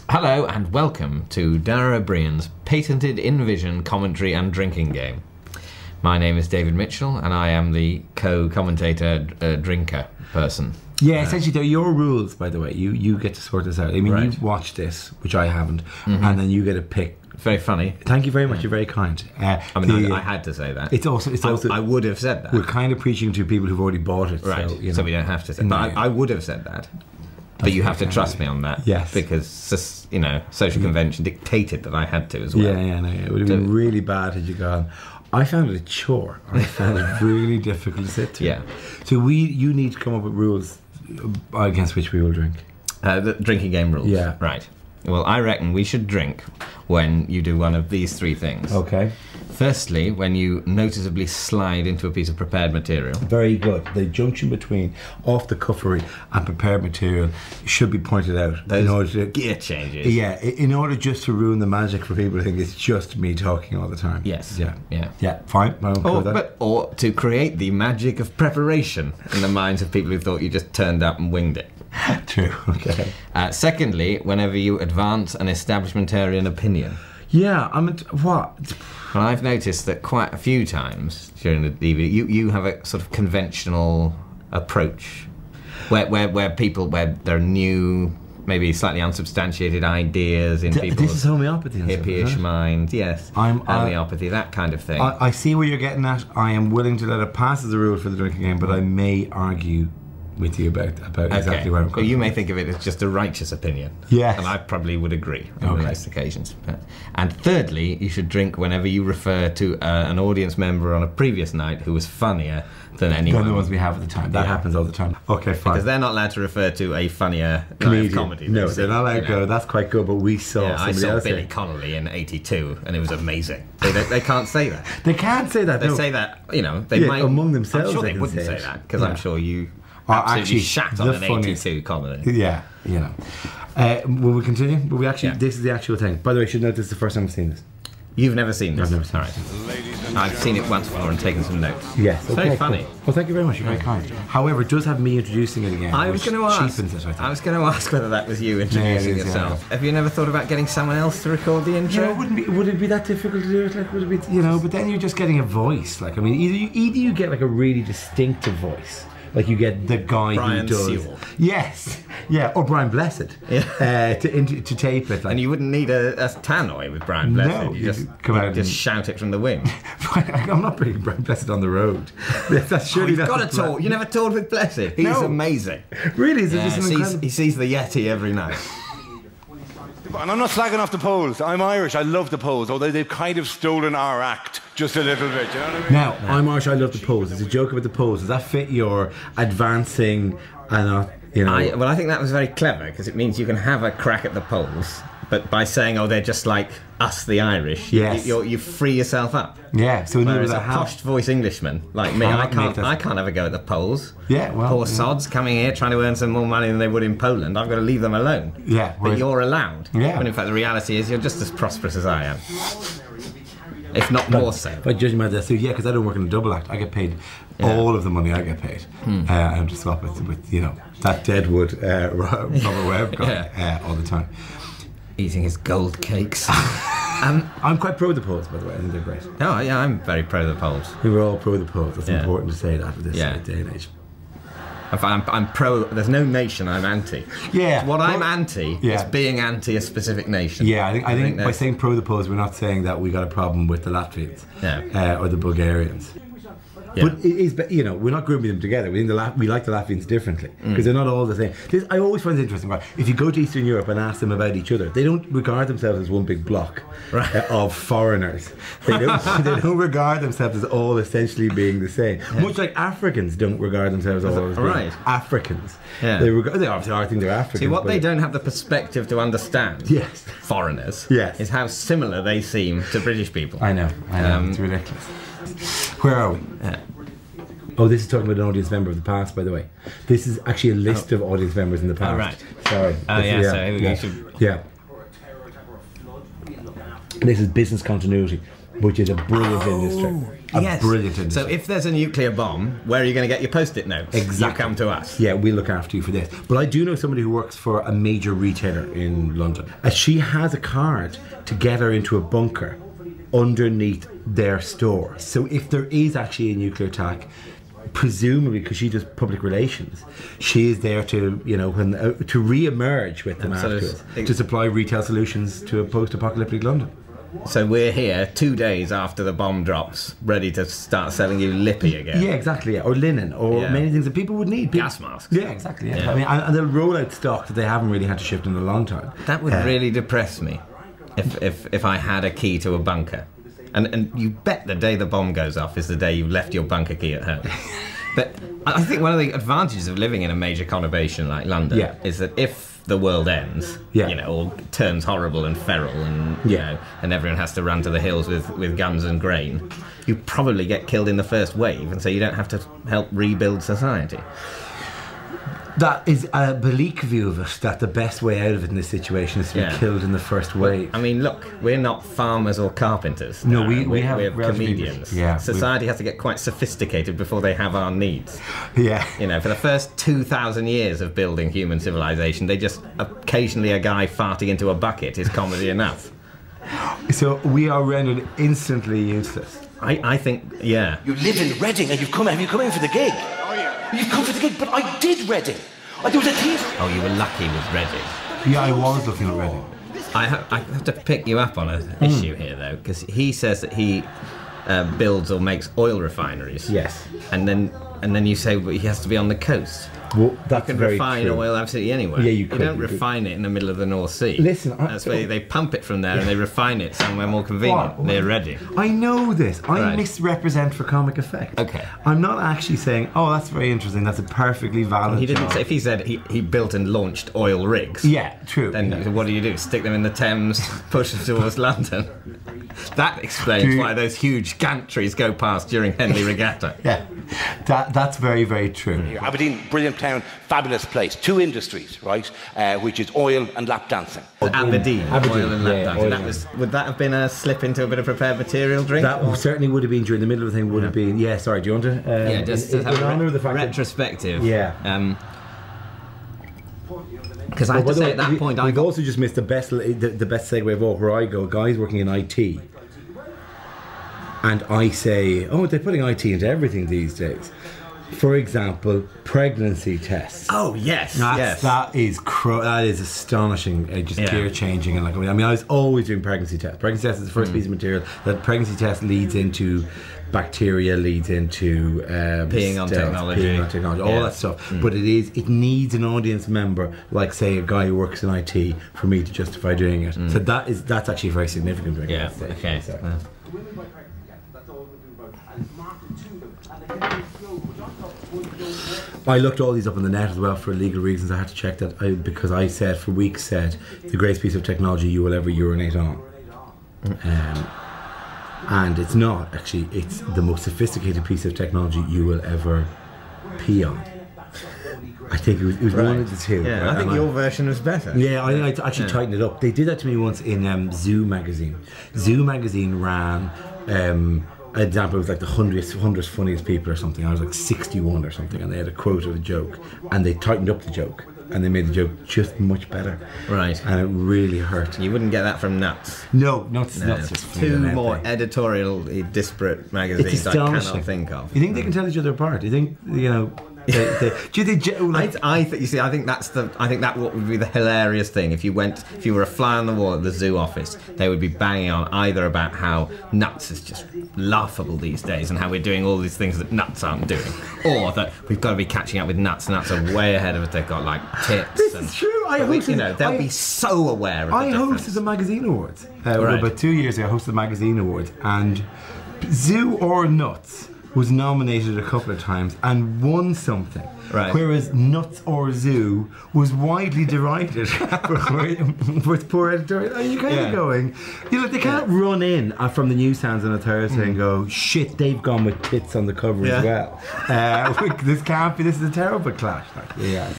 Hello and welcome to Dara O'Brien's patented InVision commentary and drinking game. My name is David Mitchell and I am the co-commentator drinker person. Yeah, essentially they're your rules, by the way. You get to sort this out. I mean, Right. you watch this, which I haven't, and then you get to pick. Very funny. Thank you very much. You're very kind. I mean, I had to say that. It's also. I would have said that. We're kind of preaching to people who've already bought it, Right, so we don't have to say that. No. But I would have said that. But you have to trust me on that. Yes. Because, social convention dictated that I had to as well. Yeah. It would have been really bad had you gone. I found it a chore. I found it really difficult to sit through. Yeah. So you need to come up with rules against which we will drink. The drinking game rules. Yeah. Right. Well, I reckon we should drink when you do one of these three things. Okay. Firstly, when you noticeably slide into a piece of prepared material. Very good. The junction between off the cuffery and prepared material should be pointed out. Those in order to, gear changes. yeah, in order just to ruin the magic for people who think it's just me talking all the time. Yes. Yeah. Yeah. Yeah, fine. I won't go with that. Or to create the magic of preparation in the minds of people who thought you just turned up and winged it. True, okay. Secondly, whenever you advance an establishmentarian opinion. Yeah, what? Well, I've noticed that quite a few times during the DVD, you have a sort of conventional approach where there are new, maybe slightly unsubstantiated ideas in people's This is homeopathy. and stuff, hippie-ish isn't it? mind, yes. Homeopathy, that kind of thing. I see where you're getting at. I am willing to let it pass as a rule for the drinking game, but I may argue with you about exactly where I'm Well, going. you may think of it as just a righteous opinion. Yes. And I probably would agree on Okay. most occasions. And thirdly, you should drink whenever you refer to an audience member on a previous night who was funnier than anyone. They're the ones we have at the time. That happens all the time. Okay, fine. Because they're not allowed to refer to a funnier Comedian. comedy. No, they they're not allowed to go. That's quite good, but we saw Yeah, I somebody saw else Billy say- Connolly in '82, and it was amazing. They can't say that. They can't say that. They no. say that, they Yeah, might among themselves I'm sure they they can wouldn't say say it. that because Yeah. I'm sure you Oh, absolutely actually, shat on the an funniest- '82 comedy. Yeah, you know. Will we continue? Will we actually? Yeah. This is the actual thing. By the way, I should note this is the first time I've seen this. You've never seen this? I've never seen All right. I've seen it once before and taken some notes. Yes, It's very funny. Cool. Well, thank you very much. You're very kind. However, it does have me introducing it again. I was which going to ask. cheapens it, I think. I was going to ask whether that was you introducing Yeah, it is, yourself. Have you never thought about getting someone else to record the intro? Yeah, would it be that difficult to do it? Like, would it be, but then you're just getting a voice. Like, I mean, either you get like a really distinctive voice, like you get the guy Brian who does. Sewell. Yes, yeah, or Brian Blessed. Yeah. To tape it. Like, And you wouldn't need a tannoy with Brian Blessed. No, you you just come out just and- shout it from the wing. I'm not bringing Brian Blessed on the road. That's surely You've that's got the to plan. tour. You never toured with Blessed. He's No. amazing. Really, is it Yeah, just an incredible? he sees the Yeti every night. And I'm not slagging off the Poles. I'm Irish. I love the Poles, although they've kind of stolen our act just a little bit. You know what I mean? Now, I'm Irish. I love the pose. It's a joke about the pose. Does that fit your advancing and not, I think that was very clever because it means you can have a crack at the Poles, but by saying, "Oh, they're just like us, the Irish," Yes. you free yourself up. Yeah. So in other Whereas words, a I have. posh voice Englishman like me, Cannot make that- I can't have a go at the Poles. Yeah, well, poor yeah. sods coming here trying to earn some more money than they would in Poland. I've got to leave them alone. Yeah, but whereas- you're allowed. Yeah. When in fact the reality is you're just as prosperous as I am, if not more so. By judging by that, so yeah, because I don't work in a double act, I get paid all of the money I get paid. I have to swap it with that Deadwood Robert Webb guy all the time. Eating his gold cakes. I'm quite pro the Poles, by the way. I think they're great. Oh yeah, I'm very pro of the Poles. We were all pro the Poles. That's Yeah. important to say that with this Yeah. day and age. I'm pro. There's no nation I'm anti. Yeah. What I'm Well, anti is yeah. being anti a specific nation. Yeah, I think by that's- saying pro the Poles, we're not saying that we got a problem with the Latvians or the Bulgarians. Yeah. But it is, we're not grouping them together. We like the Latvians differently because they're not all the same. I always find it interesting. Right? If you go to Eastern Europe and ask them about each other, they don't regard themselves as one big block of foreigners. They don't regard themselves as all essentially being the same. Much like Africans don't regard themselves all as being right? Africans. Yeah. They obviously are, I think they're Africans. See, what but- they don't have the perspective to understand, Yes. foreigners, Yes. is how similar they seem to British people. I know. It's ridiculous. Where are we? Oh, this is talking about an audience member of the past, by the way. This is actually a list of audience members in the past. right. Sorry. Oh, This- so here we go. Yeah. This is business continuity. which is a brilliant industry. A brilliant industry. So if there's a nuclear bomb, where are you going to get your post-it notes? Exactly. You come to us. Yeah, we look after you for this. But I do know somebody who works for a major retailer in London. She has a card to get her into a bunker underneath their store. So if there is actually a nuclear attack, presumably because she does public relations, she is there to, you know, when to re-emerge with them afterwards, to supply retail solutions to a post-apocalyptic London. So we're here 2 days after the bomb drops, ready to start selling you lippy again. Yeah, exactly. Yeah. Or linen, or many things that people would need. Gas masks. Yeah, exactly. Yeah. I mean, and they'll roll out stock that they haven't really had to shift in a long time. That would really depress me if I had a key to a bunker. And you bet the day the bomb goes off is the day you've left your bunker key at home. But I think one of the advantages of living in a major conurbation like London is that if the world ends, you know, or turns horrible and feral, and you know, and everyone has to run to the hills with guns and grain, you probably get killed in the first wave, and so you don't have to help rebuild society. That is a bleak view of it, that the best way out of it in this situation is to be killed in the first wave. I mean, look, we're not farmers or carpenters. No, we have we're comedians. Yeah, society has to get quite sophisticated before they have our needs. Yeah. You know, for the first 2,000 years of building human civilization, they just, occasionally a guy farting into a bucket is comedy enough. So we are rendered instantly useless. I think, yeah. You live in Reading and have you come in for the gig? Oh, yeah. You've come for the gig, but I did Reading. There was a theatre. Oh, you were lucky with Reading. Yeah, I was looking at Reading. I have to pick you up on an issue here, though, because he says that he builds or makes oil refineries. Yes. And then you say well, he has to be on the coast. Well, that's you can very refine true. oil absolutely anywhere. Yeah, you could. You don't refine it in the middle of the North Sea. Listen, that's where they pump it from there and they refine it somewhere more convenient near Reading. I know this. I misrepresent for comic effect. Okay. I'm not actually saying, oh, that's very interesting. That's a perfectly valid. He didn't job. say. If he said he built and launched oil rigs. Yeah, true. Then what do? Stick them in the Thames, push them towards London. That explains why those huge gantries go past during Henley Regatta. Yeah, that's very, very true. Aberdeen, brilliant town, fabulous place. 2 industries, right? Which is oil and lap dancing. Aberdeen, oil and lap dancing. Would that have been a slip into a bit of prepared material drink? That certainly would have been during the middle of the thing. Would have been. Yeah, sorry. Do you want to? Just in have honor of the fact retrospective. Yeah. Because I have to say at that point, I've also just missed the best segue of all. Where I go, guys working in IT, and I say, oh, they're putting IT into everything these days. For example, pregnancy tests. Oh yes, that is astonishing, just gear changing, and like I mean, I was always doing pregnancy tests. Pregnancy test is the first piece of material that pregnancy test leads into. Bacteria leads into peeing on technology, all that stuff. But it needs an audience member, like say a guy who works in IT, for me to justify doing it. So that's actually very significant. Yeah. Okay. I looked all these up on the net as well for legal reasons. I had to check that because I said for weeks the greatest piece of technology you will ever urinate on. And it's not, actually, it's the most sophisticated piece of technology you will ever pee on. I think it was one of the two. Yeah, right? I think your version was better. Yeah, I actually tightened it up. They did that to me once in Zoo magazine. Zoo magazine ran an example, it was like the 100th funniest people or something. I was like 61 or something, and they had a quote of a joke, and they tightened up the joke. And they made the joke just much better. Right. And it really hurt. You wouldn't get that from Nuts. No, Nuts just 2 more editorially disparate magazines I cannot think of. You think they can tell each other apart? You think, you know... I think that what would be the hilarious thing if you were a fly on the wall at the Zoo office, they would be banging on either about how Nuts is just laughable these days and how we're doing all these things that Nuts aren't doing, or that we've got to be catching up with Nuts. Nuts are way ahead of us. They've got like tips. This is true. They'll be so aware of the difference. hosted the magazine awards about 2 years ago. I hosted the magazine awards, and Zoo or Nuts was nominated a couple of times and won something. Right. Whereas Nuts or Zoo was widely derided for its poor editorial. Are you kind of going, you know, they can't run in from the newsstands on a Thursday and go, shit, they've gone with tits on the cover as well. This is a terrible clash. Yeah.